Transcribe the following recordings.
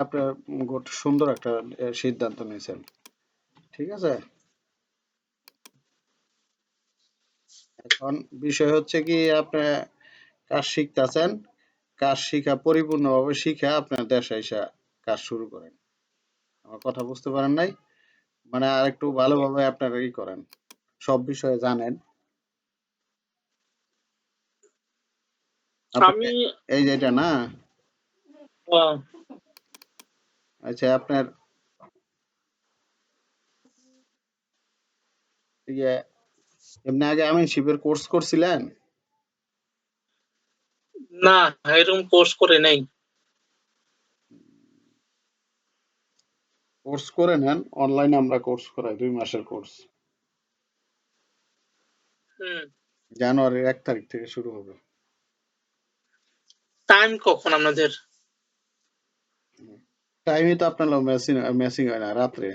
আপনার সুন্দর একটা সিদ্ধান্ত নিয়েছেন। ঠিক আছে? এখন বিষয় হচ্ছে কি আপনি কাজ শিখতেছেন, কাজ শিখা পরিপূর্ণভাবে শিখা আপনার দেশে এসে কাজ শুরু করেন। আমার কথা বুঝতে পারেন নাই? মানে আরেকটু ভালোভাবে আপনারা করেন। সব বিষয়ে জানেন। আমি আপনি এই যে এটা না? আহ, আচ্ছা আপনার ইয়ে এমনি আগে আমি শিপের কোর্স করছিলেন? না, এরকম কোর্স করে নাই। কোর্স করে নেন, অনলাইনে আমরা কোর্স করাই 2 মাসের কোর্স। হুম। জানুয়ারির 1 তারিখ থেকে শুরু হবে। টাইম কখন আপনাদের? টাইমই তো আপনার মেসিং মেসিং হয় না রাত্রে।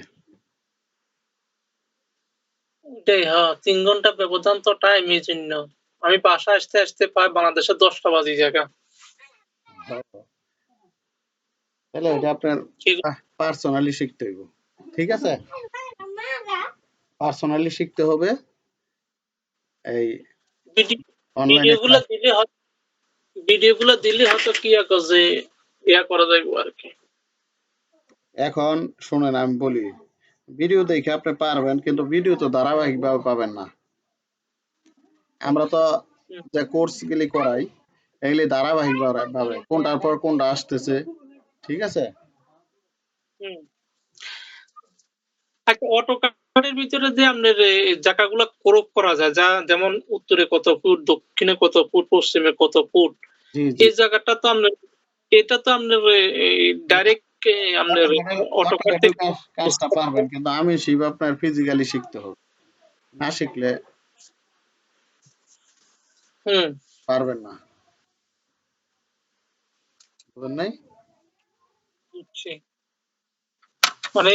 ওটাই, হ্যাঁ, 3 ঘন্টা ব্যবধান তো টাইম এই জন্য। আমি বাসায় আসতে আসতে প্রায় বাংলাদেশে 10টা বাজে জায়গা। তাহলে এটা আপনার কি- পার্সোনালি শিখতে হইব। ঠিক আছে? পার্সোনালি শিখতে হবে। এই অনলাইনে ভিডিও গুলো ক্লাস। দিলে হয়তো কি একটা যে ইয়া করা যাবে আর কি। এখন শুনেন আমি বলি, ভিডিও দেখে আপনি পারবেন কিন্তু ভিডিও তো ধারাবাহিকভাবে পাবেন না। আমরা তো হুম, যে কোর্স গুলি করাই এগুলি ধারাবাহিক ভাবে কোনটার পর কোনটা আসতেছে। ঠিক আছে? হুম। একটা অটোক্যাডের ভিতরে যে আপনার জায়গাগুলো ক্রপ করা যায়, যা যেমন উত্তরে কত ফুট, দক্ষিণে কত ফুট, পশ্চিমে কত ফুট, জি জি। এই জায়গাটা তো আপনার, এটা তো আপনার ডাইরেক্ট আপনার অটোক্যাড অটোক্যাডের থেকে কাজটা বুঝতে পারবেন পারবেন। কিন্তু আমি শিব আপনার ফিজিক্যালি শিখতে হবে। না শিখলে হুম, পারবেন না। বুঝেন নাই? বুঝছি। মানে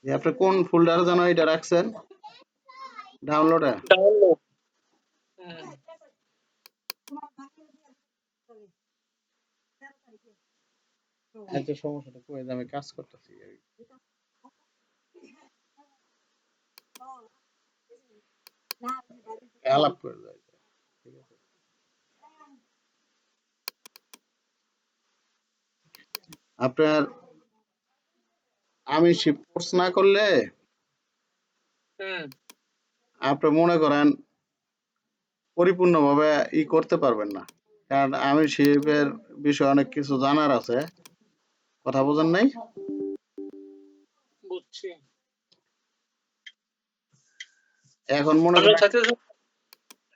যে আপনি কোন ফোল্ডারে যেন এটা রাখছেন ডাউনলোডে? ডাউনলোড। আচ্ছা সমস্যাটা কই আমি কাজ করতেছি। আলাপ করে যায়। ঠিক আছে? আপনার আমি শিপ কোর্স না করলে হুম, আপনি মনে করেন পরিপূর্ণভাবে করতে পারবেন না। কারণ আমি শিপের বিষয়ে অনেক কিছু জানার আছে। কথা বোঝেন নাই? বুঝছি। এখন মনে আপনার করেন সাথে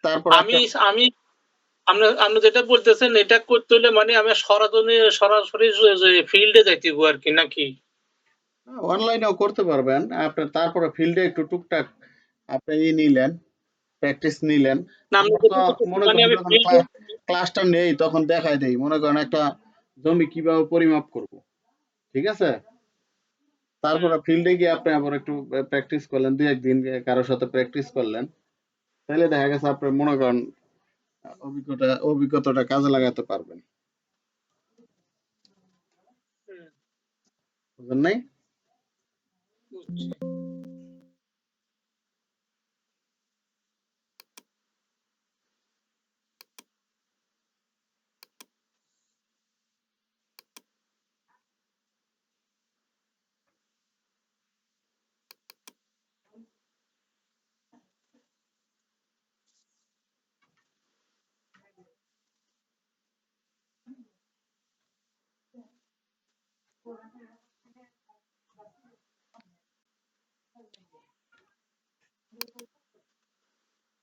তারপর আমি আপনার আমি আপনি আপনি যেটা বলতেছেন এটা করতে হলে মানে আমি সরাসরি ফিল্ডে যাইতে হবে আর কি, নাকি? অনলাইনেও করতে পারবেন। আপনার তারপরে ফিল্ডে একটু টুকটাক আপনি নিলেন, প্র্যাকটিস নিলেন। না, আপনি আমরা তো যেটা বলতেছেন মনে মানে করেন আমি যখন ফিল্ডে। ক্লাসটা নেই তখন দেখাই দেই। মনে করেন একটা জমি কিভাবে পরিমাপ করব। ঠিক আছে? হুম, তারপরে ফিল্ডে গিয়ে আপনি আবার একটু প্র্যাকটিস করলেন, 2-1 দিন কারোর সাথে প্র্যাকটিস করলেন। তাহলে দেখা গেছে আপনি মনে করেন অভিজ্ঞতাটা কাজে লাগাতে পারবেন। হুম, বুঝলেন নাই? বুঝছি।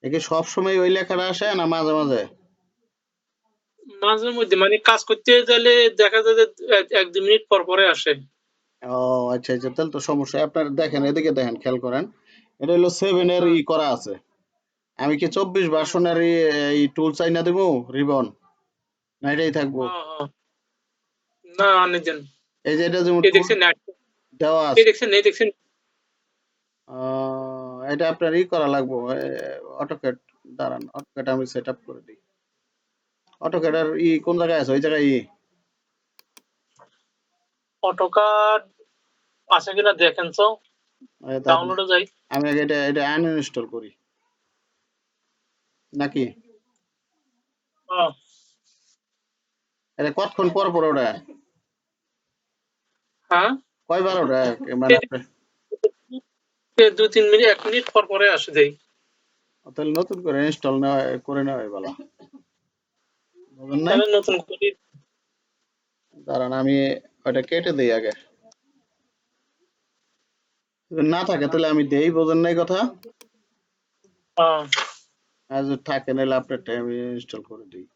একে সব সময় ওই লেখাটা আসে না মাঝে মাঝে? মাঝে মধ্যে মানে কাজ করতে গেলে দেখা যায় যে 1-2 মিনিট পর পরে আসে। ও আচ্ছা আচ্ছা, তাহলে তো সমস্যা। আপনার দেখেন এদিকে দেখেন, খেয়াল করেন। এটা হলো 7 এর হ্যাঁ, করা আছে। আমি কি 24 হুম, ভার্সনের এই টুল চাই না দেবো রিবন, না এটাই থাকবো? হ্যাঁ, হ্যাঁ। না, আনে দেন। এই যে এটা যেমন এই টুল দেখছেন দেওয়া এই আছে, দেখছেন এই দেখছেন এটা আপনার করা লাগবো অটোক্যাড। দাঁড়ান, অটোক্যাড আমি সেট আপ করে দিই। অটোক্যাড এর কোন জায়গায় আছে? ওই জায়গায় অটোকাড আছে কিনা দেখেন তো, তাহলে ডাউনলোডে যাই। আমি আগে এটা আনইনস্টল করি নাকি? হ্যাঁ এটা কতক্ষণ পর পর ওটা, হ্যাঁ কয়বার ওটা মানে আপনি? 2-3 মিনিট 1 মিনিট পর পরে আসে দেই। তাহলে নতুন করে ইনস্টল করে নেওয়া ভালো, বুঝেন নাই? তাহলে নতুন করে দাঁড়ান আমি ওটা কেটে দিই আগে, যদি না থাকে তাহলে আমি দেই, বুঝেন নাই কথা? হ্যাঁ আর যদি থাকে নাহলে আপনারটা আমি ইনস্টল করে দিই।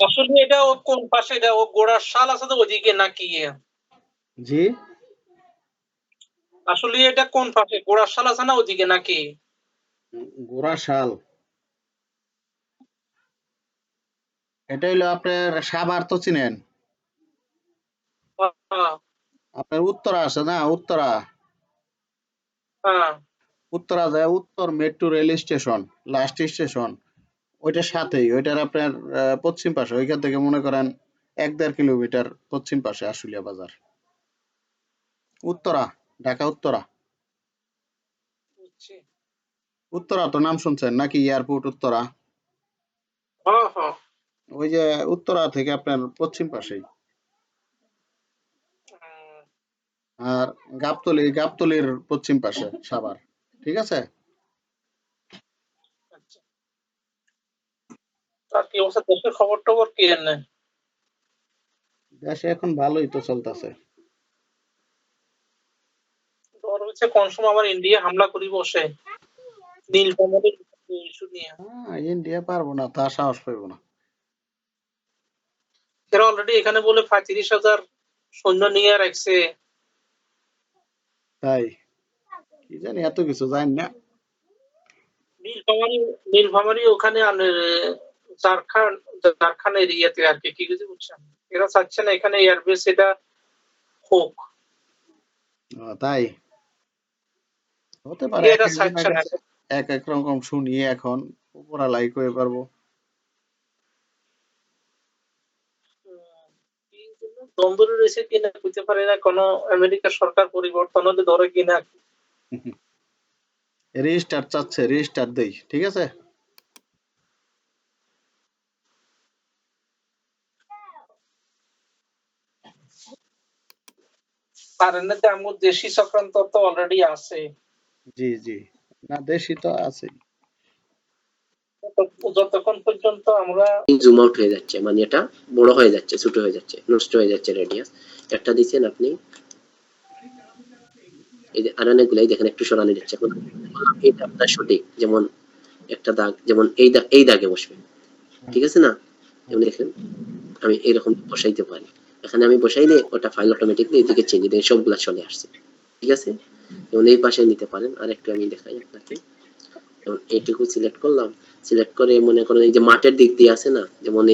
আসলে এটা ও কোন পাশে, এটা ও গোড়ার শাল আছে তো ওদিকে নাকি? জি, আসলে এটা কোন পাশে, গোড়ার শাল আছে না ওদিকে নাকি? গোড়া শাল এটা হইলো আপনার সাভার তো চিনেন? হ্যাঁ আপনার উত্তরা আছে না, উত্তরা, হ্যাঁ উত্তরা যায় উত্তর metro rail station, last station ওইটার সাথেই, ওইটার আপনার পশ্চিম পাশে, ওইখান থেকে মনে করেন 1-1.5 কিলোমিটার পশ্চিম পাশে আশুলিয়া বাজার। উত্তরা, ঢাকা উত্তরা। বুঝছি। উত্তরা তো নাম শুনছেন নাকি? এয়ারপোর্ট উত্তরা, হ্যাঁ হ্যাঁ ওই যে উত্তরা থেকে আপনার পশ্চিম পাশেই। আর গাবতলির পশ্চিম পাশে সাভার, ঠিক আছে? আচ্ছা। আর কি অবস্থা, দেশের খবর টবর কি জানেন? দেশে এখন ভালোই তো চলতেছে। ডর হচ্ছে কোন সময় আবার ইন্ডিয়া হামলা করি বসে, নীলফামারীর ইস্যু নিয়ে। ইন্ডিয়া পারবো না, তা সাহস পাইব না। এরা অলরেডি এখানে বলে 35,000 সৈন্য নিয়ে রাখছে। তাই কি জানি, এত কিছু জানি না। নীলফামারী নীলফামারী ওখানে ঝাড়খণ্ড এরিয়াতে আর কি, কি কিছু বুঝছেন? এরা চাচ্ছে না এখানে এয়ারবেস এটা হোক, তাই হতে পারে, এক এরা একজনের চাচ্ছে না। কাছে এক এক রকম শুনি এখন, উপরা লাইক হয়ে পারবো। কি জন্য দম ধরে রয়েছে কিনা বুঝতে পারি না, কোন আমেরিকা সরকার পরিবর্তন হলে ধরে কিনা। রেজিস্টার চাচ্ছে, রেজিস্টার দেই, ঠিক আছে? আর এমনিতে আমার দেশি চক্রান্ত তো অলরেডি আছে। জি জি, না দেশি তো আছে। যতক্ষণ পর্যন্ত আমরা জুম আউট হয়ে যাচ্ছে, মানে এটা বড় হয়ে যাচ্ছে, ছোট হয়ে যাচ্ছে, নষ্ট হয়ে যাচ্ছে রেডিয়াস। একটা দিচ্ছেন আপনি, এই যে আনানে গুলাই দেখেন একটু সরানো যাচ্ছে। এখন এটা আপনার সঠিক, যেমন একটা দাগ, যেমন এই দাগে বসবে, ঠিক আছে না? যেমন দেখেন আমি এরকম বসাইতে পারি, এখানে আমি বসাইলে ওটা ফাইল অটোমেটিকলি এদিকে চেঞ্জ দিয়ে সবগুলা চলে আসছে, ঠিক আছে? যেমন এই পাশে নিতে পারেন। আর একটু আমি দেখাই আপনাকে, যেমন এইটুকু সিলেক্ট করলাম, সিলেক্ট করে মনে করেন এই যে মাঠের দিক দিয়ে আছে না, যেমন